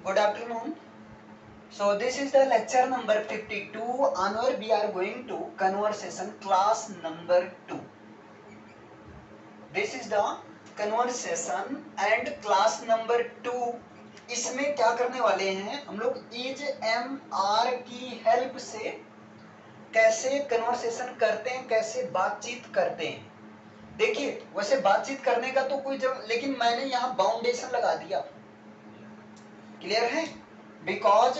Good afternoon. So this is the lecture number 52 on where we are going to conversation class number 2. This is the conversation and class number 2. इसमें क्या करने वाले हैं हम लोग is M R की help से कैसे कन्वर्सेशन करते हैं, कैसे बातचीत करते हैं। देखिए वैसे बातचीत करने का तो कोई लेकिन मैंने यहाँ बाउंडेशन लगा दिया। क्लियर है? बिकॉज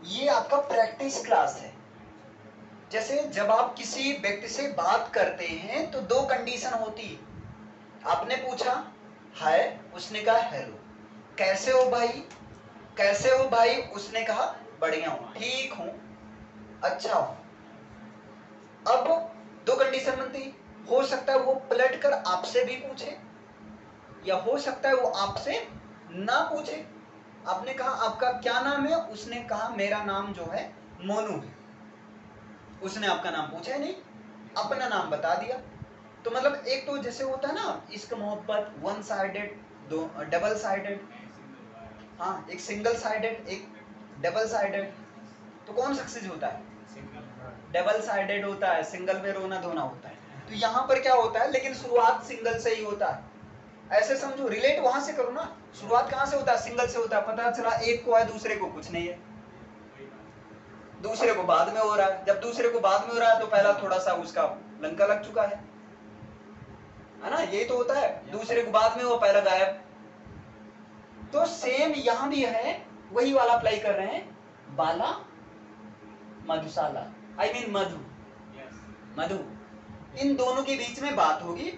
ये आपका प्रैक्टिस क्लास है। जैसे जब आप किसी व्यक्ति से बात करते हैं तो दो कंडीशन होती है। आपने पूछा हाय, उसने कहा हेलो। कैसे हो भाई? कैसे हो भाई? उसने कहा बढ़िया हूं, ठीक हूं, अच्छा हूं। अब दो कंडीशन बनती, हो सकता है वो पलट कर आपसे भी पूछे या हो सकता है वो आपसे ना पूछे। आपने कहा आपका क्या नाम है? उसने कहा मेरा नाम जो है मोनू है। उसने आपका नाम पूछा ही नहीं, अपना नाम बता दिया। तो मतलब एक तो जैसे होता है ना इश्क मोहब्बत, वन साइडेड, दो डबल साइडेड, हाँ एक सिंगल साइडेड एक डबल साइडेड। तो कौन सक्सेस होता है? डबल साइडेड होता है, सिंगल में रोना धोना होता है। तो यहाँ पर क्या होता है, लेकिन शुरुआत सिंगल से ही होता है। ऐसे समझो, रिलेट वहां से करो ना। शुरुआत कहां से होता है? सिंगल से होता है। पता चला एक को है, दूसरे को कुछ नहीं है, दूसरे को बाद में हो रहा है। जब दूसरे को बाद में हो रहा है तो पहला थोड़ा सा उसका लंका लग चुका है ना? यही तो होता है, दूसरे को बाद में हो, पहला गायब। तो सेम यहां भी है, वही वाला अप्लाई कर रहे हैं। बाला मधुशाला, आई मीन मधु, मधु। इन दोनों के बीच में बात होगी।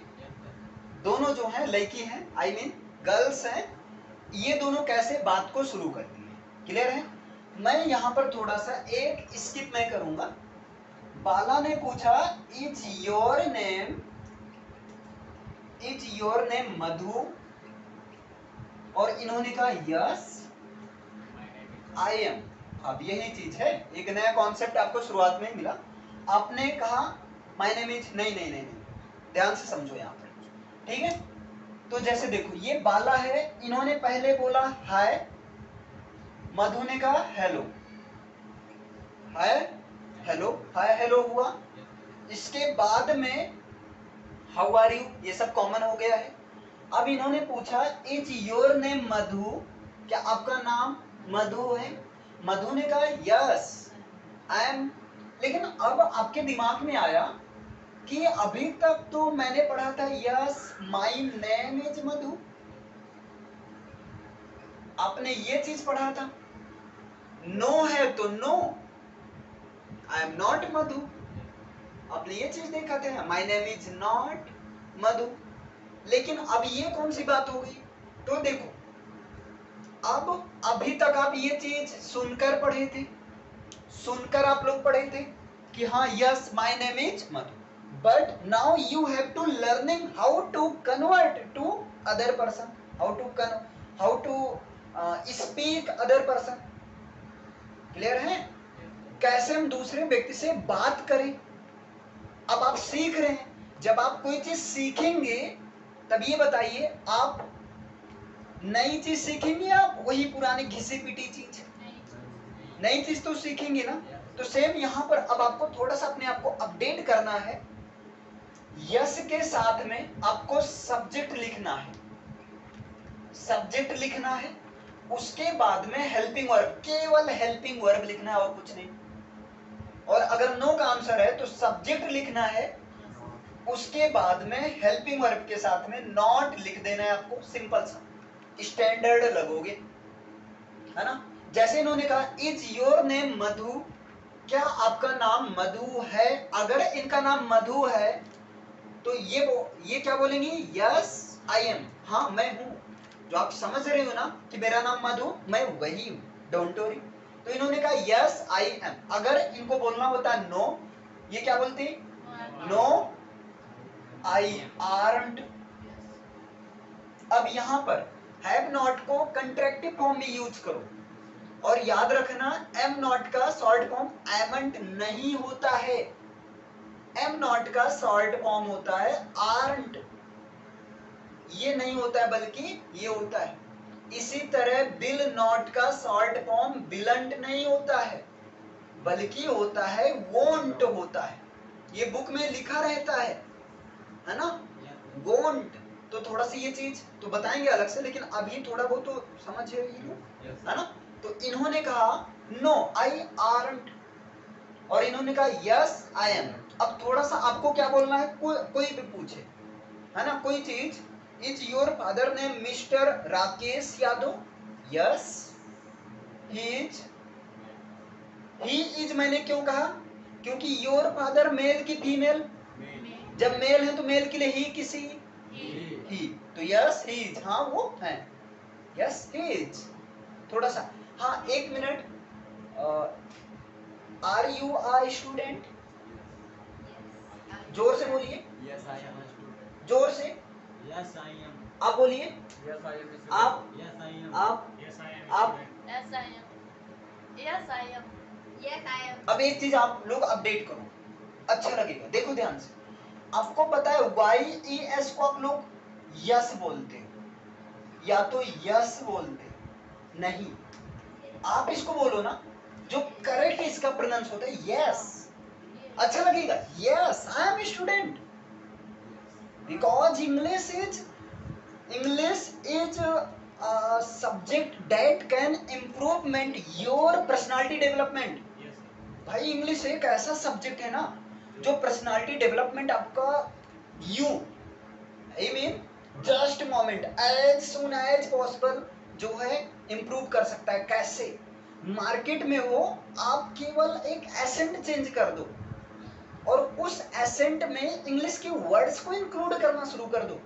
दोनों जो है लड़की हैं, आई मीन गर्ल्स हैं। ये दोनों कैसे बात को शुरू करती है, क्लियर है? मैं यहाँ पर थोड़ा सा एक स्किप मैं करूंगा। बाला ने पूछा इज योर नेम मधु, और इन्होंने कहा यस आई एम। अब यही चीज है, एक नया कॉन्सेप्ट आपको शुरुआत में मिला। आपने कहा माय नेम इज, नहीं नहीं नहीं नहीं, ध्यान से समझो यहाँ पर, ठीक है? तो जैसे देखो ये बाला है, इन्होंने पहले बोला हाय, मधु ने कहा hello, hi hello, hi hello हुआ। इसके बाद में हाउ आर यू, ये सब कॉमन हो गया है। अब इन्होंने पूछा इज योर नेम मधु, क्या आपका नाम मधु है? मधु ने कहा यस आई एम। लेकिन अब आपके दिमाग में आया कि अभी तक तो मैंने पढ़ा था यस माय नेम इज मधु, आपने ये चीज पढ़ा था। नो है तो नो, आई एम नॉट मधु, आपने ये चीज देखा था, माय नेम इज नॉट मधु। लेकिन अब ये कौन सी बात हो गई? तो देखो, अब अभी तक आप ये चीज सुनकर पढ़े थे, सुनकर आप लोग पढ़े थे कि हाँ yes my name is Madhu, but now you have to learning how to convert to other person, how to speak other person. Clear है? कैसे हम दूसरे व्यक्ति से बात करें। अब आप सीख रहे हैं। जब आप कोई चीज सीखेंगे तब ये बताइए, आप नई चीज सीखेंगे, आप वही पुरानी घिसी पिटी चीज? नई चीज तो सीखेंगे ना। तो सेम यहां पर अब आपको थोड़ा सा अपने आप को अपडेट करना है। यस के साथ में आपको सब्जेक्ट लिखना है, सब्जेक्ट लिखना है। उसके बाद में हेल्पिंग वर्ब, केवल हेल्पिंग वर्ब लिखना है और कुछ नहीं। और अगर नो का आंसर है तो सब्जेक्ट लिखना है, उसके बाद में हेल्पिंग वर्ब के साथ में नॉट लिख देना है आपको। सिंपल सा, स्टैंडर्ड लगोगे, है ना? जैसे इन्होंने कहा इज योर नेम मधु, क्या आपका नाम मधु है? अगर इनका नाम मधु है तो ये क्या बोलेंगे? यस आई एम, हाँ मैं हूं। जो आप समझ रहे हो ना कि मेरा नाम मधु, मैं वही हूं, डोंट वरी। तो इन्होंने कहा यस आई एम। अगर इनको बोलना होता नो, ये क्या बोलते? No I art. अब यहां पर हैव नॉट को कंट्रैक्टिव फॉर्म में यूज करो, और याद रखना एम नॉट का शॉर्ट फॉर्म एमंट नहीं होता है। एम नॉट का शॉर्ट फॉर्म होता है आर्ट। ये नहीं होता है, बल्कि ये होता है। इसी तरह बिल नॉट का शॉर्ट फॉर्म बिलंट नहीं होता है, बल्कि होता है वोंट होता है। ये बुक में लिखा रहता है ना, वोंट। तो थोड़ा सा ये चीज तो बताएंगे अलग से, लेकिन अभी थोड़ा बहुत तो समझ ही लो, है ना। तो इन्होंने कहा नो आई आरंट, और इन्होंने कहा यस आई एम। अब थोड़ा सा आपको क्या बोलना है, कोई भी पूछे, है ना, कोई चीज, is your father name mister Rakesh Yadav? Yes he is मैंने क्यों कहा, क्योंकि योर फादर मेल की फीमेल, जब मेल है तो मेल के लिए ही किसी ही, तो यस ही इज, हाँ वो है, यस ही इज। थोड़ा सा, हाँ एक minute, are you a student? जोर से बोलिए, Yes, I am a student. जोर से, Yes, I am. आप बोलिए, Yes, I am a student. आप Yes, I am. आप Yes, I am. आप Yes, I am. Yes, I am. Yes, I am. अब एक चीज आप लोग अपडेट करो, अच्छा लगेगा, देखो ध्यान से। आपको पता है YES को आप लोग यस बोलते हो, या तो यस बोलते हो, नहीं, आप इसको बोलो ना, जो करेक्ट इसका प्रोनाउंस होता है यस, अच्छा लगेगा, yes I am student, because English is subject that can improvement your personality development. Yes, sir. भाई इंग्लिश एक ऐसा सब्जेक्ट है ना जो पर्सनालिटी डेवलपमेंट आपका you I mean just moment as soon as possible जो है इम्प्रूव कर सकता है। कैसे? मार्केट में हो, आप केवल एक एसेंट चेंज कर दो और उस एसेंट में इंग्लिश के वर्ड्स को इंक्लूड करना शुरू कर दो,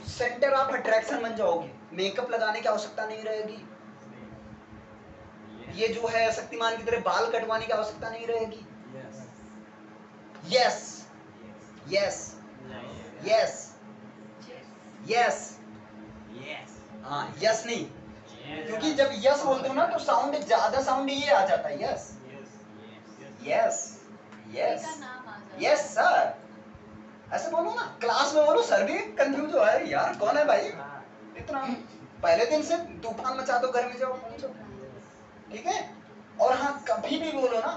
सेंटर ऑफ अट्रैक्शन बन जाओगे। मेकअप लगाने की आवश्यकता नहीं रहेगी, ये जो है शक्तिमान की तरह बाल कटवाने की आवश्यकता नहीं रहेगी। Yes. Yes yes yes yes, Yes. हाँ यस नहीं, Yes. क्योंकि जब यस बोलते हो ना तो साउंड ज्यादा साउंड ये आ जाता है, yes Yes. Yes. Yes yes का नाम आ जाता है। यस सर, ऐसे बोलो ना, क्लास में बोलो, सर भी कंफ्यूज हो है यार, कौन है भाई इतना, पहले दिन से तूफान मचा दो, घर में जाओ पहुंचो, ठीक है। और हाँ कभी भी बोलो ना,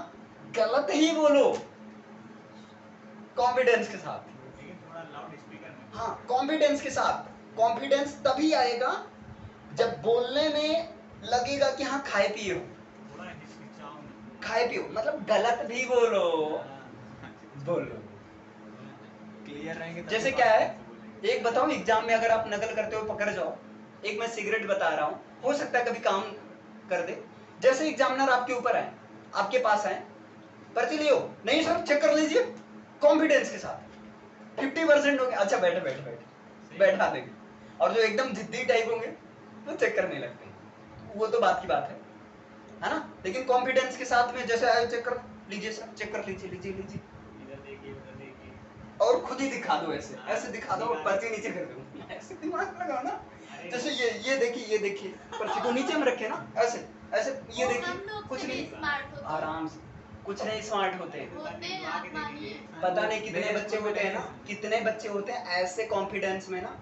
गलत ही बोलो, कॉन्फिडेंस के साथ, लेकिन थोड़ा लाउड स्पीकर में. हाँ कॉन्फिडेंस के साथ। कॉन्फिडेंस तभी आएगा जब बोलने में लगेगा कि हाँ खाए पिए हो, थोड़ा हिचकिचाओ नहीं. खाए पियो मतलब गलत भी बोलो, बोलो। क्लियर रहेंगे तभी जैसे बात क्या है, ढंग से बोलेंगे. एक बताऊं, एग्जाम में अगर आप नकल करते हो पकड़ जाओ, एक मैं सिगरेट बता रहा हूँ, हो सकता है कभी काम कर दे। जैसे एग्जामिनर आपके ऊपर है, आपके पास है, पर्ची लियो, नहीं सर चेक कर लीजिए, कॉन्फिडेंस के साथ 50% हो गया, अच्छा बैठे बैठे बैठे बैठा देंगे। और जो एकदम जिद्दी टाइप होंगे तो चेक करने लगते हैं, वो तो बात की बात है ना। लेकिन कॉन्फिडेंस के साथ में जैसे आए चेक कर लीजिए सर, चेक कर लीजिए लीजिए लीजिए, इधर देखिए उधर देखिए. और खुद ही दिखा दो, ऐसे ऐसे दिखा दो, पर्ची नीचे कर दो, ऐसे दिमाग लगाओ ना। जैसे ये देखिए पर्ची को नीचे में रखे ना, ऐसे ऐसे ये वो हम देखिए, लोग कुछ से भी नहीं, स्मार्ट होते हैं। आराम से, कुछ नहीं स्मार्ट होते, होते हैं, आप मानिए। पता नहीं कितने बच्चे होते हैं ना, कितने बच्चे होते हैं ऐसे कॉन्फिडेंस में ना,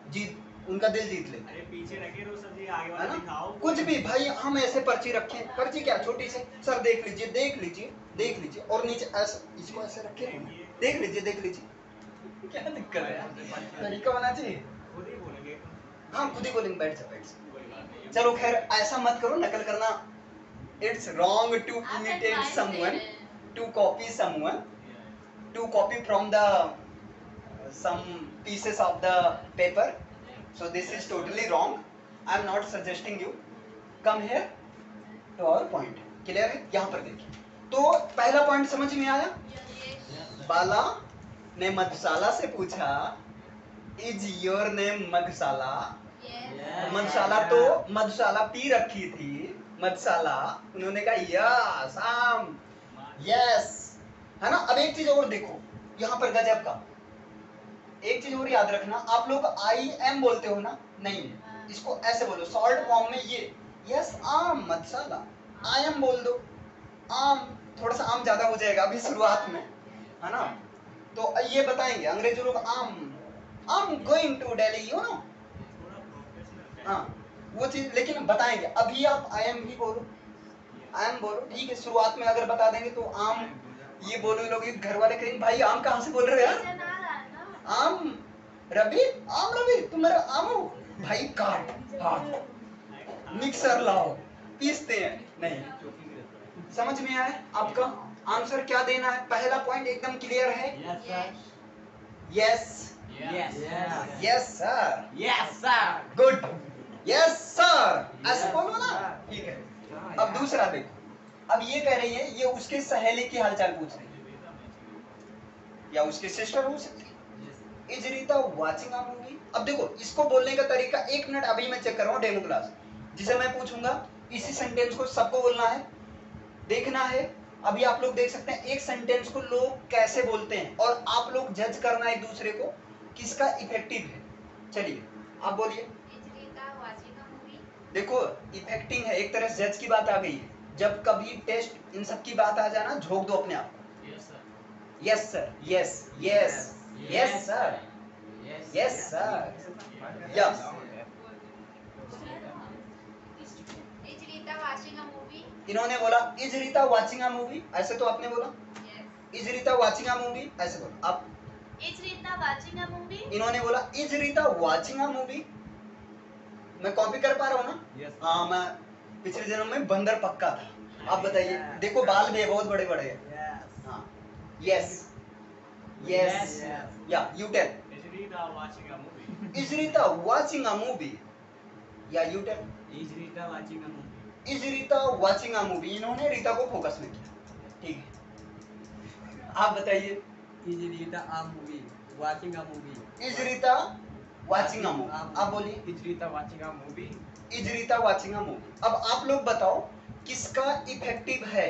जीत उनका दिल जीत लेते हैं, अरे पीछे रखे रो सर जी, आगे है वाला ना। दिखाओ. कुछ भी भाई, हम ऐसे पर्ची रखें, पर्ची क्या छोटी से, सर देख लीजिए देख लीजिए देख लीजिए, और नीचे ऐसे इसको ऐसे रखे हो ना, देख लीजिए, क्या दिक्कत है यार, तरीका होना चाहिए। खुद ही बोलेंगे. हाँ खुद ही बोलेंगे, बैठ जा बैठ जा। कोई बात नहीं. चलो खैर ऐसा मत करो, नकल करना, इट्स रॉन्ग टू आप इमिटेट advice दे समवन, रहे हैं। To copy someone, to copy from the some pieces of the paper, so this is totally wrong. I am not suggesting you, come here to our point, clear है? यहाँ पर देखिए, तो पहला point समझ में आया। बाला ने मधुशाला से पूछा इज योर नेम मधुशाला, मधुशाला तो मधुशाला पी रखी थी, मधुशाला, उन्होंने कहा यस आम, यस, है ना। अब एक चीज और देखो यहाँ पर गजब का, एक चीज और याद रखना, आप लोग आई एम बोलते हो ना, नहीं, इसको ऐसे बोलो, शॉर्ट फॉर्म में ये यस आम मधुशाला, आई एम बोल दो, आम, थोड़ा सा आम ज्यादा हो जाएगा अभी शुरुआत में, है ना। तो ये बताएंगे अंग्रेजी लोग, I'm going to Delhi, you know, हाँ वो चीज लेकिन बताएंगे। अभी आप आई एम भी बोलो, आई एम बोलो, ठीक है। शुरुआत में अगर बता देंगे तो आम ये बोलो लोग, घर वाले कहेंगे भाई आम कहाँ से बोल रहे हो यार, रीजन आ रहा है ना। आम रवि, आम रवि तुम मेरा आम हो भाई, काट हाथ मिक्सर लाओ पीसते हैं। नहीं समझ में आया आपका आंसर क्या देना है? पहला पॉइंट एकदम क्लियर है। Yes yes sir, yes sir, good, yes sir ऐसे बोलो ना, ठीक है। अब दूसरा देखो, अब ये कह रही है ये उसके सहेली की हालचाल पूछ रही है, या उसके सिस्टर हो सकती है। Is Rita watching a movie? अब देखो इसको बोलने का तरीका, एक मिनट अभी मैं चेक कर रहा हूँ डेमो क्लास, जिसे मैं पूछूंगा इसी सेंटेंस को सबको बोलना है, देखना है। अभी आप लोग देख सकते हैं एक सेंटेंस को लोग कैसे बोलते हैं और आप लोग जज करना एक दूसरे को किसका इफेक्टिव है। चलिए आप बोलिए। Is Rita watching a movie? देखो इफेक्टिंग है, एक तरह से जज की बात आ गई है। जब कभी टेस्ट इन सब की बात आ जाना झोंक दो अपने आप को। Yes sir, yes yes yes sir, yes sir, yes. Is Rita watching a movie? इन्होंने बोला is Rita watching a movie, ऐसे तो आपने बोला yes. Is Rita watching a movie, ऐसे बोलो आप। Is Rita watching a movie? इन्होंने बोला is Rita watching a movie. मैं कॉपी कर पा रहा हूँ ना? हाँ मैं पिछले जन्म में बंदर पक्का था। आप बताइए, देखो बाल भी बहुत बड़े बड़े हैं। हाँ यस यस, या you tell. Is Rita watching a movie? Is Rita watching a movie, या you tell. Is Rita watching a movie? Is Rita watching a movie, इन्होंने रीता को फोकस में किया, ठीक है। आप बताइए। Is Rita a movie? Watching a movie. Is Rita watching a movie, आप बोलिए। Is Rita watching a movie? Is Rita watching a movie. अब आप लोग बताओ किसका इफेक्टिव है,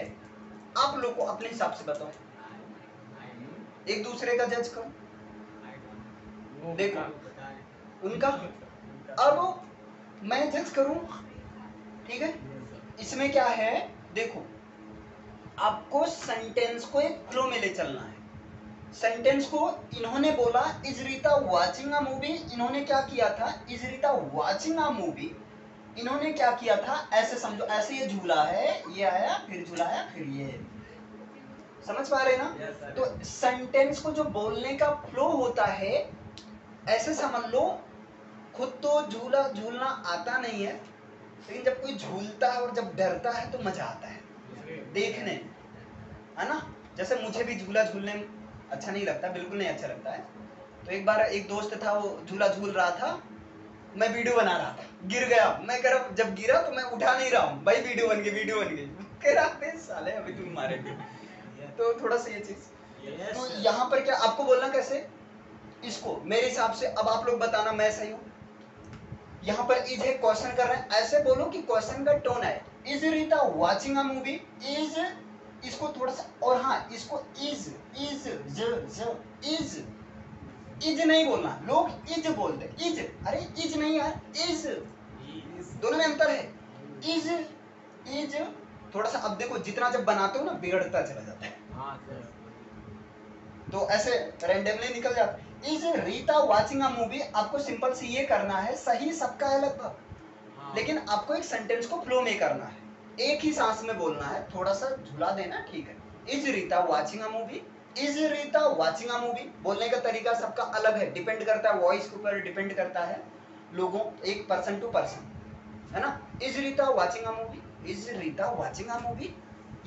आप लोग को अपने हिसाब से बताओ, एक दूसरे का जज करो। देखो उनका, अब मैं जज करूं, ठीक है। इसमें क्या है, देखो आपको सेंटेंस को एक फ्लो में ले चलना है। सेंटेंस को इन्होंने बोला is Rita watching a movie, इन्होंने क्या किया था, is Rita watching a movie, इन्होंने क्या किया था, ऐसे समझो, ऐसे ये झूला है, ये आया फिर झूला आया फिर ये, समझ पा रहे ना? तो सेंटेंस को जो बोलने का फ्लो होता है, ऐसे समझ लो, खुद तो झूला झूलना आता नहीं है, लेकिन जब कोई झूलता है और जब डरता है तो मजा आता है देखने, है ना? जैसे मुझे भी झूला झूलने में अच्छा नहीं लगता, बिल्कुल नहीं अच्छा लगता है। तो एक बार एक दोस्त था, वो झूला झूल रहा था, मैं वीडियो बना रहा था, गिर गया। मैं कह रहा जब गिरा तो मैं उठा नहीं रहा हूँ, भाई वीडियो बन गई, वीडियो बन गई। कह रहा बे साले अभी तुम मारेंगे। तो थोड़ा सा ये चीज, तो यहाँ पर क्या आपको बोलना कैसे, इसको मेरे हिसाब से, अब आप लोग बताना मैं सही हूँ। यहाँ पर इज है, क्वेश्चन कर रहे हैं, ऐसे बोलो कि क्वेश्चन का टोन है। Is Rita watching a movie? Is, इसको थोड़ा सा, और हाँ इसको इज इज इज इज नहीं बोलना, लोग इज बोलते, इज, अरे इज नहीं यार, इज, दोनों में अंतर है। इज इज थोड़ा सा, अब देखो जितना जब बनाते हो ना बिगड़ता चला जाता है, तो ऐसे रैंडमली निकल जाता है। Is Rita watching a movie, आपको सिंपल से ये करना है, सही सबका है लगभग, लेकिन आपको एक सेंटेंस को फ्लो में करना है, एक ही सांस में बोलना है, थोड़ा सा झुला देना, ठीक है। Is Rita watching a movie, is Rita watching a movie. बोलने का तरीका सबका अलग है, डिपेंड करता है वॉइस के ऊपर, डिपेंड करता है लोगों, एक पर्सन टू पर्सन, है ना? Is Rita watching a movie, is Rita watching a movie,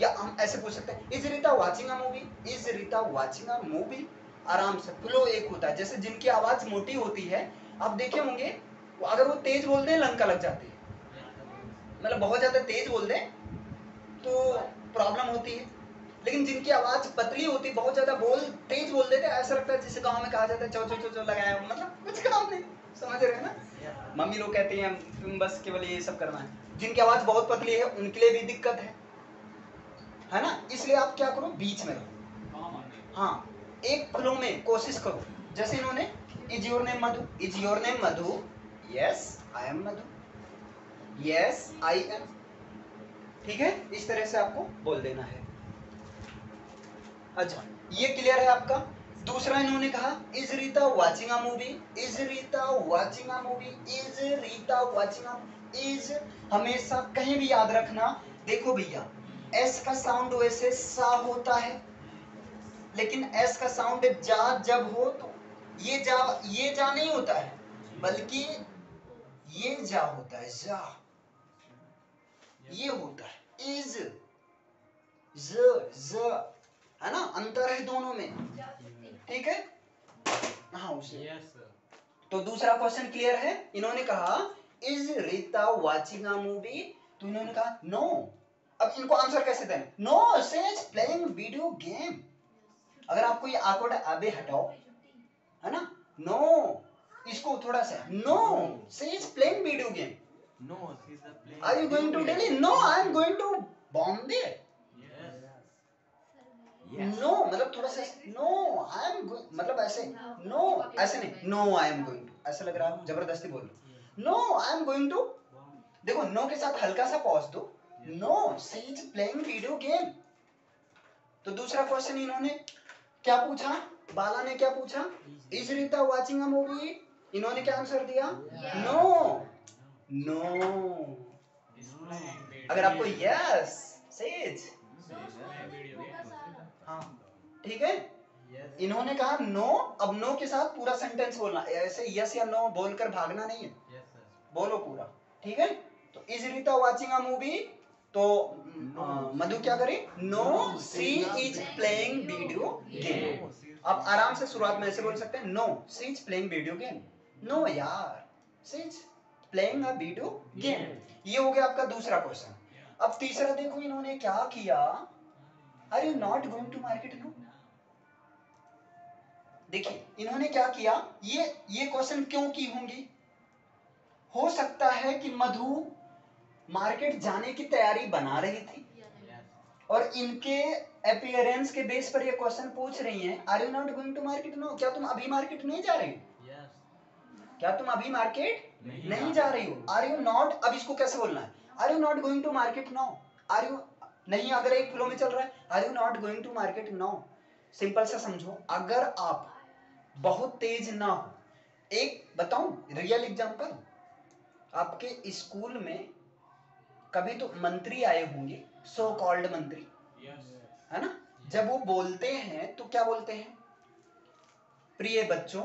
या हम ऐसे पूछ सकते हैं is Rita watching a movie, is Rita watching a movie. आराम से फ्लो एक होता है। जैसे जिनकी आवाज मोटी होती है, आप देखे होंगे, अगर वो तेज बोलते हैं लंका लग जाती है, मतलब बहुत ज्यादा तेज बोल दें तो प्रॉब्लम होती है। लेकिन जिनकी आवाज पतली होती, बहुत ज्यादा तेज बोल देते, ऐसा लगता है जैसे गांव में कहा जाता है चो चो चो चो लगाया, मतलब कुछ काम नहीं, समझ रहे हैं ना? मम्मी लोग कहती हैं तुम बस केवल ये सब करना है। जिनकी आवाज बहुत पतली है उनके लिए भी दिक्कत है ना? इसलिए आप क्या करो, बीच में रहो, हाँ एक फ्लो में कोशिश करो। जैसे इन्होंने is your name Madhu, is your name Madhu, yes I M Madhu, yes I M, ठीक है? इस तरह से आपको बोल देना है। अच्छा ये क्लियर है आपका? दूसरा इन्होंने कहा is Rita watching a movie, is Rita watching a movie, is Rita watching a, is हमेशा कहीं भी याद रखना। देखो भैया, एस का साउंड वैसे सा होता है, लेकिन एस का साउंड जा जब हो तो ये जा नहीं होता है, बल्कि ये जा होता है, जा ये होता है, इज ज है ना, अंतर है दोनों में, ठीक है। हाँ उसे यस सर। तो दूसरा क्वेश्चन क्लियर है। इन्होंने कहा is Rita watching a movie, तो इन्होंने कहा नो। अब इनको आंसर कैसे दें? No she's playing video game. अगर आपको ये awkward अबे हटाओ, है ना, नो, इसको थोड़ा सा no she's playing video game. No she is the playing. Are you going to Delhi? No I am going to Bombay. No मतलब थोड़ा सा नो आई एम मतलब ऐसे नो, ऐसे नहीं no I am going to, ऐसा लग रहा है जबरदस्ती बोल रहे no I am going to. देखो नो के साथ हल्का सा पॉज दो, no she is playing video game. तो दूसरा क्वेश्चन इन्होंने क्या पूछा, बाला ने क्या पूछा, is Rita watching a movie, इन्होंने क्या आंसर दिया, नो नो। अगर आपको यस सेज, हाँ ठीक है, इन्होंने कहा नो, अब नो के साथ पूरा सेंटेंस बोलना, ऐसे यस या नो बोलकर भागना नहीं है, बोलो पूरा, ठीक है। तो is Rita watching a movie, तो मधु क्या करे, no she is playing video game. आप आराम से शुरुआत में ऐसे बोल सकते हैं, no she is playing video game, no यार she is playing a video game. ये हो गया आपका दूसरा क्वेश्चन। अब तीसरा देखो इन्होंने क्या किया, are you not going to market no. देखिए इन्होंने क्या किया, ये क्वेश्चन क्यों की होंगी, हो सकता है कि मधु मार्केट जाने की तैयारी बना रही थी और इनके अपीयरेंस के बेस पर ये क्वेश्चन पूछ रही हैं, are you not going to market no, क्या तुम अभी मार्केट नहीं जा रही हो, क्या तुम अभी मार्केट नहीं जा रही हो, आर यू नॉट। अब इसको कैसे बोलना है, are you not going to market no, are you नहीं, अगर एक फ्लो में चल रहा है, are you not going to market no. Simple सा समझो, अगर आप बहुत तेज ना हो, एक बताऊं रियल एग्जांपल, आपके स्कूल में कभी तो मंत्री आए होंगे, सो कॉल्ड मंत्री, है ना, जब वो बोलते हैं तो क्या बोलते हैं, प्रिय बच्चों,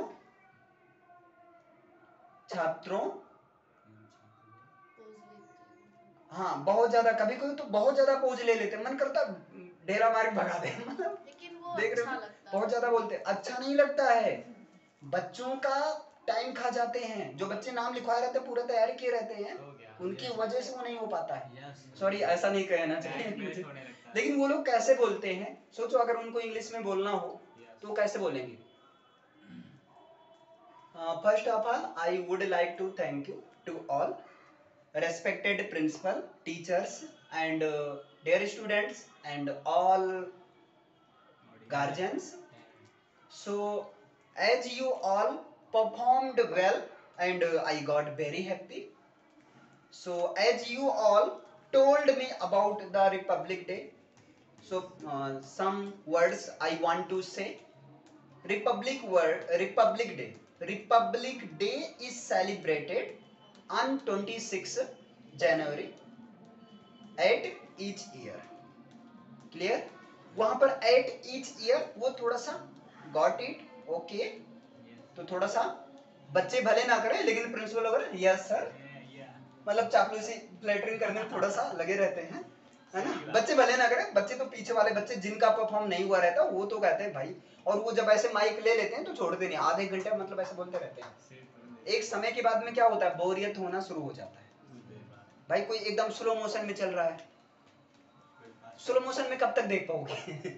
छात्रों, हाँ बहुत ज्यादा, कभी कोई तो बहुत ज्यादा पोज ले लेते हैं, मन करता डेरा मार के भगा दे, मतलब लेकिन वो देख रहे अच्छा हो लगता बहुत ज्यादा बोलते हैं, अच्छा नहीं लगता है, बच्चों का टाइम खा जाते हैं, जो बच्चे नाम लिखवाए रहते हैं पूरा तैयारी किए रहते हैं, उनकी वजह से वो नहीं हो पाता है। सॉरी ऐसा नहीं कहना चाहिए मुझे, लेकिन वो लोग कैसे बोलते हैं, सोचो अगर उनको इंग्लिश में बोलना हो तो कैसे बोलेंगे। First of all I would like to thank you to all respected principal, teachers and dear students and all guardians. So as you all performed well and I got very happy. So as you all told me about the Republic Day, so some words I want to say. Republic Day. Republic Day is celebrated on 26 January at each year. Clear? वहां पर at each year वो थोड़ा सा got it, okay, तो थोड़ा सा बच्चे भले ना करें लेकिन प्रिंसिपल वगैरह यस सर, मतलब चापलूसी फ्लैटरिंग करने में थोड़ा सा लगे रहते हैं, है ना, बच्चे भले ना करें, बच्चे तो पीछे वाले बच्चे जिनका परफॉर्म नहीं हुआ रहता वो तो कहते हैं भाई, और वो जब ऐसे माइक ले लेते हैं तो छोड़ते नहीं, आधे घंटे मतलब ऐसे बोलते रहते हैं, एक समय के बाद में क्या होता है, बोरियत होना शुरू हो जाता है। भाई कोई एकदम स्लो मोशन में चल रहा है, स्लो मोशन में कब तक देख पाओगे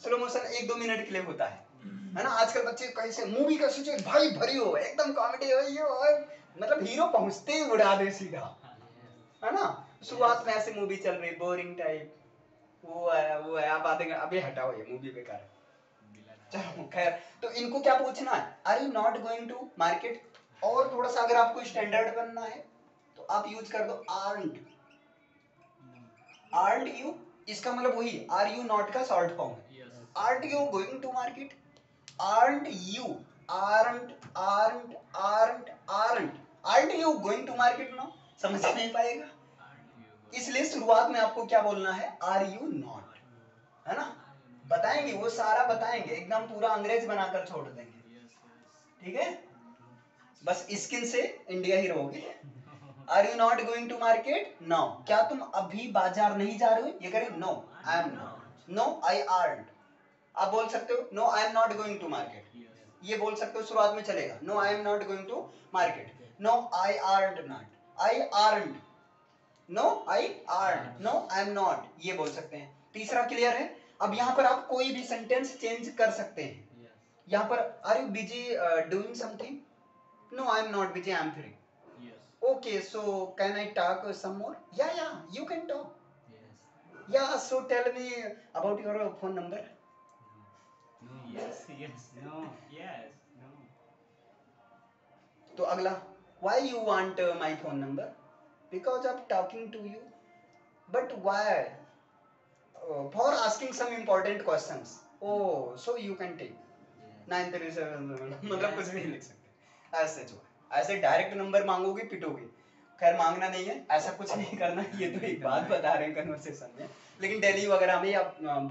स्लो मोशन 1-2 मिनट के लिए होता है ना। आजकल बच्चे कैसे मूवी का सोचे भाई भरी हो एकदम कॉमेडी हो ये और मतलब हीरो पहुंचते ही उड़ा दे सीधा, है ना, शुरुआत में ऐसे मूवी चल रही बोरिंग टाइप, वो है आप आते अभी हटाओ ये मूवी बेकार है, चलो खैर। तो इनको क्या पूछना है, are you not going to market, और थोड़ा सा अगर आपको स्टैंडर्ड बनना है तो आप यूज कर दो आर्ट, आर्ट यू, इसका मतलब वही आर यू नॉट का शॉर्ट फॉर्म है, aren't you going to market, aren't you aren't you going to market now? समझ नहीं पाएगा, इसलिए शुरुआत में आपको क्या बोलना है, आर यू नॉट, है ना? बताएंगे, वो सारा बताएंगे, एकदम पूरा अंग्रेज बनाकर छोड़ देंगे, ठीक है? बस स्किन से इंडिया ही रहोगे। Are you not going to market? No. क्या तुम अभी बाजार नहीं जा रहे हो? ये करें, no I am not, no I aren't. आप बोल सकते हो no I am not going to market, ये बोल सकते हो, शुरुआत में चलेगा। No I am not going to market, no I aren't not, I aren't, no I aren't, no I am not, ये बोल सकते हैं। तीसरा क्लियर है? अब यहाँ पर आप कोई भी सेंटेंस चेंज कर सकते हैं। यहाँ पर are you busy doing something? No I am not busy, I am free. Okay, so can I talk some more? Yeah, you can talk. Yeah, so tell me about your phone number. Yes. No. Yes. तो अगला, why you want my phone number? Because of talking to you. But why? For asking some important questions. Oh, so you can take 937, मतलब कुछ भी लिख सकते। ऐसे जो ऐसे डायरेक्ट नंबर मांगोगे पिटोगे। खैर मांगना नहीं है, ऐसा कुछ नहीं करना, ये तो एक बात बता रहे हैं कन्वर्सेशन में। लेकिन दिल्ली वगैरह में या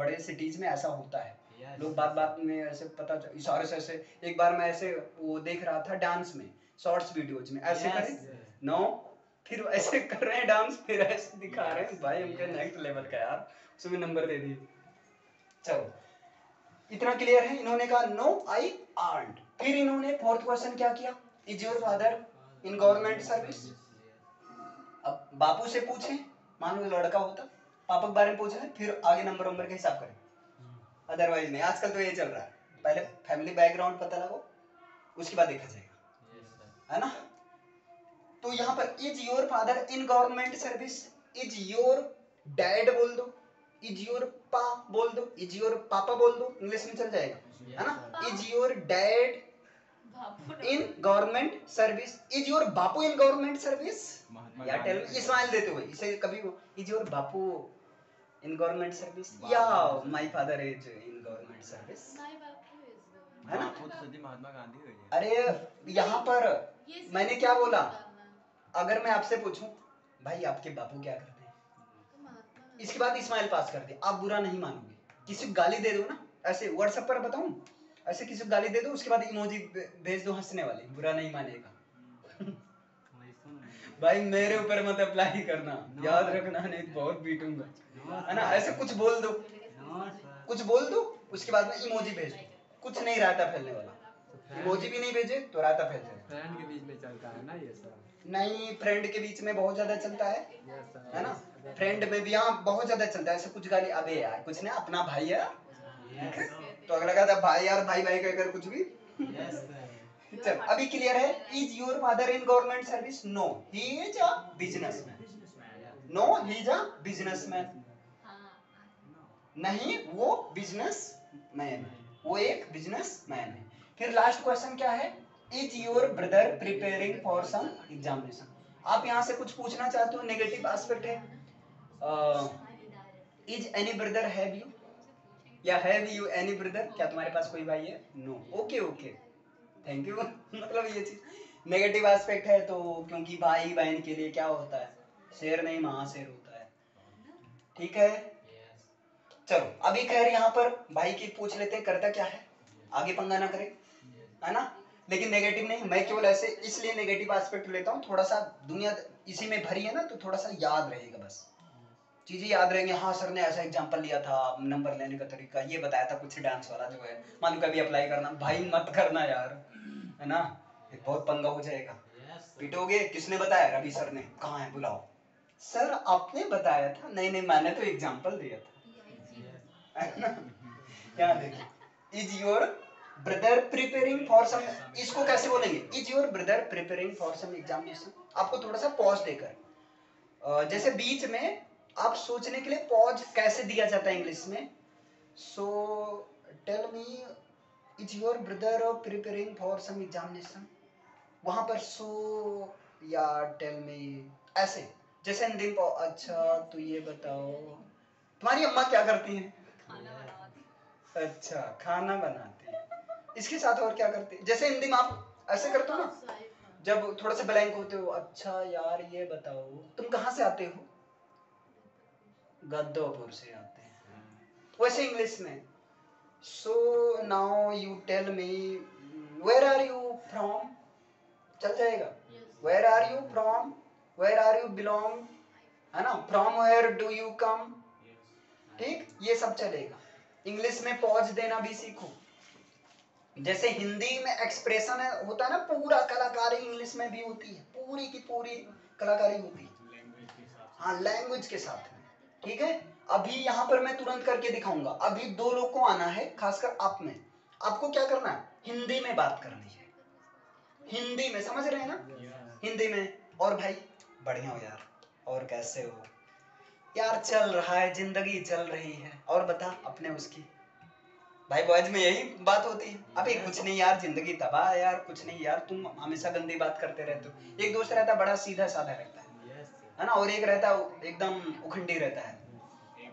बड़े सिटीज में ऐसा होता है, लोग बात बात में ऐसे पता इशारे से ऐसे। एक बार मैं ऐसे वो देख रहा था डांस में, शॉर्ट्स वीडियोज में, ऐसे करें नो, फिर ऐसे कर रहे हैं डांस, फिर ऐसे दिखा रहे हैं, भाई उनके नेक्स्ट लेवल का यार, उसमें नंबर दे दिए। चलो इतना क्लियर है? इन्होंने कहा नो आई आर्ट। फिर इन्होंने फोर्थ क्वेश्चन क्या किया, is your father in government service? अब बापू से पूछे, मान लो लड़का होता, पापा के बारे में पूछ रहे, फिर आगे नंबर के हिसाब करें, अदरवाइज नहीं। आजकल तो ये चल रहा है, पहले फैमिली बैकग्राउंड पता लगाओ, उसके बाद देखा जाएगा, है ना? तो यहाँ पर is your father in government service, is your dad बोल दो, इज योर पा बोल दो, इज योर पापा बोल दो, इंग्लिश में चल जाएगा, है ना? Is your dad in government service, is your बापू इन गवर्नमेंट सर्विस? या टेल इस्माइल देते हुए इसे कभी, इज योर बापू इन गवर्नमेंट सर्विस? या my father is in government service, है ना? महात्मा गांधी हो गए। अरे यहाँ पर मैंने क्या बोला, अगर मैं आपसे पूछूं भाई आपके बापू क्या करते हैं, इसके बाद इस्माइल पास कर दे, आप बुरा नहीं मानोगे। किसी को गाली दे दो ना, ऐसे व्हाट्सएप पर बताऊं, ऐसे किसी को गाली दे दो, उसके बाद इमोजी भेज दो हंसने वाली, बुरा नहीं मानेगा। भाई मेरे ऊपर मत अप्लाई करना, याद रखना, नहीं बहुत पीटूंगा, है ना? ऐसे कुछ बोल दो, कुछ बोल दो, उसके बाद में इमोजी भेज दो, कुछ नहीं रायता फैलने वाला। इमोजी भी नहीं भेजे तो रायता फैल जाएगा। फ्रेंड के बीच में चलता है ना ये सब? नहीं, फ्रेंड के बीच में बहुत ज्यादा चलता है ना? फ्रेंड में भी यहाँ बहुत ज्यादा चलता है, ऐसे कुछ गाली, अबे यार कुछ नहीं, अपना भाई है, तो अगला कहता भाई यार, भाई भाई कहकर कुछ भी। चल अभी क्लियर है? Is your father in government service? No, he is a businessman. No, he is a businessman. नहीं, वो बिजनेसमैन, वो एक बिजनेसमैन है। फिर लास्ट क्वेश्चन क्या है, is your brother preparing for some examination? आप यहाँ से कुछ पूछना चाहते हो, नेगेटिव एस्पेक्ट है, is any brother have you, या हैव यू एनी ब्रदर? क्या तुम्हारे पास कोई भाई है? No, okay okay thank you. मतलब ये चीज नेगेटिव एस्पेक्ट है, तो क्योंकि भाई बहन के लिए क्या होता है, शेर नहीं महाशेर होता है, ठीक है? चलो अभी खैर यहाँ पर भाई की पूछ लेते हैं, करता क्या है, आगे पंगा ना करे, है ना? लेकिन नेगेटिव नहीं, मैं केवल ऐसे इसलिए नेगेटिव एस्पेक्ट लेता हूँ, थोड़ा सा दुनिया इसी में भरी है ना, तो थोड़ा सा याद रहेगा, बस चीजें याद रहेंगे। हाँ सर ने ऐसा एग्जांपल लिया था, नंबर लेने का तरीका ये बताया था, कुछ डांस वाला जो है, मान लो कभी अप्लाई करना, भाई मत करना यार, है ना? बहुत पंगा हो जाएगा, पिटोगे। किसने बताया? रवि सर ने। कहाँ है, बुलाओ। सर आपने बताया था। नहीं नहीं, मैंने तो एग्जांपल दिया था। क्या देखिए, is your brother preparing for some, इसको कैसे बोलेंगे, is your brother preparing for some examination? आपको थोड़ा सा पॉज देकर, जैसे बीच में आप सोचने के लिए पॉज कैसे दिया जाता है इंग्लिश में, so tell me is your brother preparing for some examination, वहां पर सो या टेल मी, ऐसे जैसे हिंदी में। अच्छा तो ये बताओ तुम्हारी अम्मा क्या करती हैं? अच्छा खाना बनाती है। इसके साथ और क्या करते हैं? जैसे हिंदी में आप ऐसे करते हो ना, जब थोड़ा सा ब्लैंक होते हो, अच्छा यार ये बताओ तुम कहाँ से आते हो? गद्दोपुर से आते हैं। वैसे इंग्लिश में so now you tell me where are you from, चल जाएगा? Where are you from, where are you belong, है ना? From where do you come, ठीक, ये सब चलेगा। इंग्लिश में पॉज देना भी सीखो। जैसे हिंदी में एक्सप्रेशन होता है ना, पूरा कलाकारी इंग्लिश में भी होती है, पूरी की पूरी कलाकारी होती है, हाँ लैंग्वेज के साथ में, ठीक है। अभी यहाँ पर मैं तुरंत करके दिखाऊंगा। अभी दो लोग को आना है, खासकर आप में, आपको क्या करना है? हिंदी में बात करनी है, हिंदी में, समझ रहे हैं ना? हिंदी में। और भाई बढ़िया हो यार, और कैसे हो यार? चल रहा है, जिंदगी चल रही है, और बता अपने उसकी। भाई बॉयज में यही बात होती है, अबे कुछ नहीं यार, जिंदगी तबाह है यार, कुछ नहीं यार, तुम हमेशा गंदी बात करते रहते हो। एक दोस्त रहता है बड़ा सीधा साधा रहता है ना, और एक रहता है एकदम उखंडी रहता है,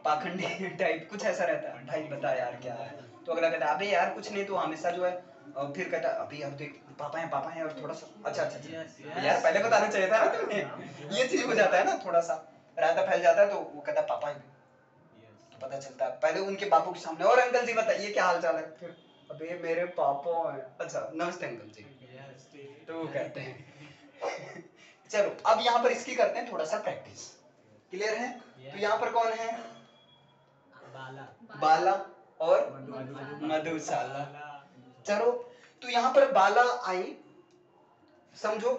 पाखंडी टाइप कुछ ऐसा रहता है। भाई बता यार क्या है? तो अगला कहता है अबे यार कुछ नहीं, तो हमेशा जो है, और फिर कहता है अभी यार देख पापा है, और थोड़ा सा अच्छा यार पहले बताना चाहिए था ना तुमने। ये चीज हो जाता है ना, थोड़ा सा रायता फैल जाता है, तो वो कहता है पापा है, तो पता चलता है पहले उनके बापू के सामने, और अंकल जी बताइए क्या हाल चाल है, फिर अबे मेरे पापा है, अच्छा नमस्ते अंकल जी, तो वो कहते हैं। चलो अब यहाँ पर इसकी करते हैं थोड़ा सा प्रैक्टिस, क्लियर है? तो यहाँ पर कौन है? बाला और मधुशाला। चलो तो यहाँ पर बाला आई, समझो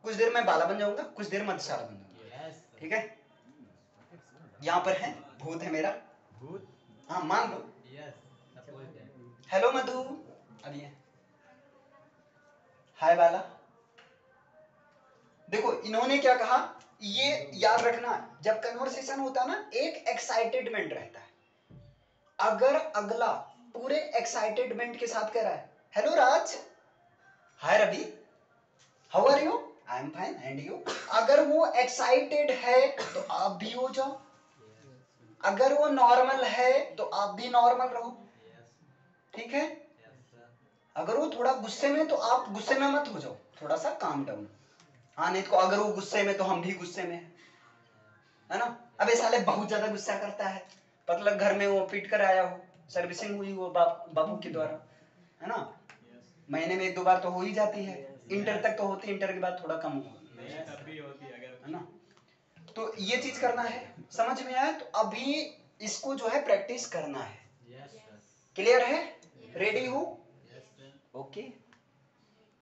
कुछ देर में बाला बन जाऊंगा, कुछ देर मधुशाला बन जाऊंगा, ठीक है? यहाँ पर है भूत, है मेरा भूत, हाँ मान लो। हेलो मधु, अब ये हाय बाला। देखो इन्होंने क्या कहा, ये याद रखना, जब कन्वर्सेशन होता है ना, एक एक्साइटेडमेंट रहता है। अगर अगला पूरे एक्साइटेडमेंट के साथ कह रहा है hello Raj, hi Ravi, how are you, I am fine and you, अगर वो एक्साइटेड है तो आप भी हो जाओ, अगर वो नॉर्मल है तो आप भी नॉर्मल रहो, ठीक है? अगर वो थोड़ा गुस्से में तो आप गुस्से में मत हो जाओ, थोड़ा सा काम डाउन। हाँ नहीं तो अगर वो गुस्से में तो हम भी गुस्से में है ना? अबे साले बहुत ज्यादा गुस्सा करता है, मतलब घर में वो पीट कर आया हो, सर्विसिंग हुई वो बाबू के द्वारा, है ना? महीने में 1-2 बार तो हो ही जाती है, इंटर तक तो होती है, इंटर के बाद थोड़ा कम होती है ना? तो ये चीज करना है, समझ में आया? तो अभी इसको जो है प्रैक्टिस करना है, क्लियर है? रेडी हो? ओके।